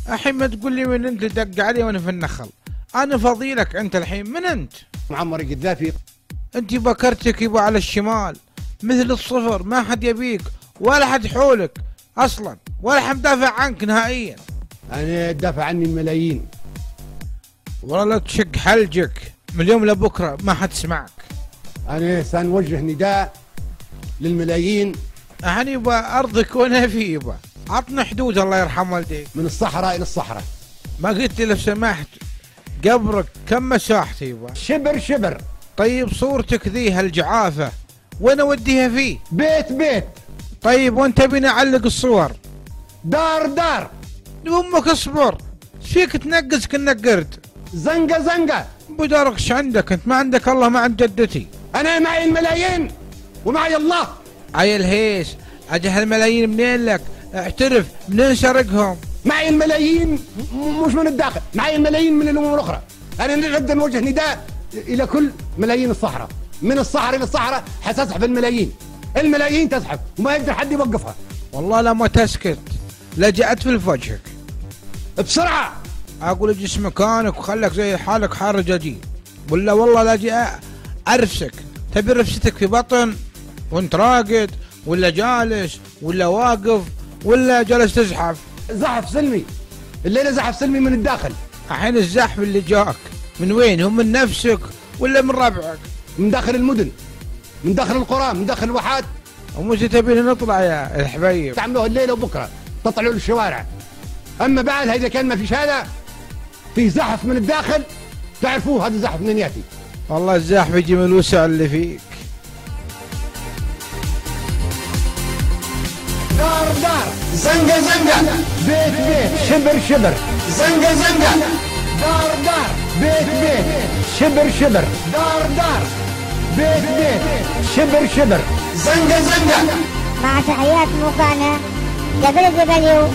الحين ما تقول لي من انت دق علي وانا في النخل. انا فضيلك انت الحين من انت؟ معمر القذافي. انت بكرتك يبا على الشمال مثل الصفر، ما حد يبيك ولا حد حولك اصلا، ولا حد دافع عنك نهائيا. انا دافع عني الملايين. والله لا تشق حلجك، من اليوم لبكره ما حد سمعك. انا سنوجه نداء للملايين. الحين يبا ارضك وانا في يبا، عطنا حدود الله يرحم والديك. من الصحراء الى الصحراء. ما قلت لي لو سمحت قبرك كم مساحته يبا؟ شبر شبر. طيب صورتك ذي هالجعافه وين اوديها فيه؟ بيت بيت. طيب وانت بينا اعلق الصور؟ دار دار. امك اصبر، فيك تنقز كأنك قرد. زنقه زنقه. بدارك ايش عندك انت؟ ما عندك الله ما عند جدتي. انا معي الملايين ومعي الله. عيل هيس، اجل هالملايين منين لك؟ اعترف منين سرقهم؟ معي الملايين مش من الداخل، معي الملايين من الامم الاخرى. انا نريد نوجه نداء الى كل ملايين الصحراء، من الصحراء الى الصحراء حتسحب الملايين. الملايين تسحب وما يقدر حد يوقفها. والله لا ما تسكت، لجأت في وجهك بسرعه. اقول اجلس مكانك وخلك زي حالك حار رجاجي، ولا والله لاجي ارفسك. تبي رفستك في بطن وانت راقد، ولا جالس، ولا واقف، ولا جالس تزحف؟ زحف سلمي، الليله زحف سلمي من الداخل. الحين الزحف اللي جاك من وين؟ هم من نفسك ولا من ربعك؟ من داخل المدن، من داخل القرى، من داخل الواحات. ومتى تبينا نطلع يا الحبيب؟ تعملوها الليله وبكره تطلعوا للشوارع. اما بعدها اذا كان ما فيش هذا، في زحف من الداخل تعرفوه هذا الزحف منين ياتي. والله الزحف يجي من الوسع اللي فيك. دار دار. زنقه زنقه. بيت بيت. شبر شبر. زنقه زنقه. دار دار. بيت بيت. شبر شبر. دار دار. بيت بيت. شبر شبر. زنقه زنقه. مع تحيات موقعنا www.com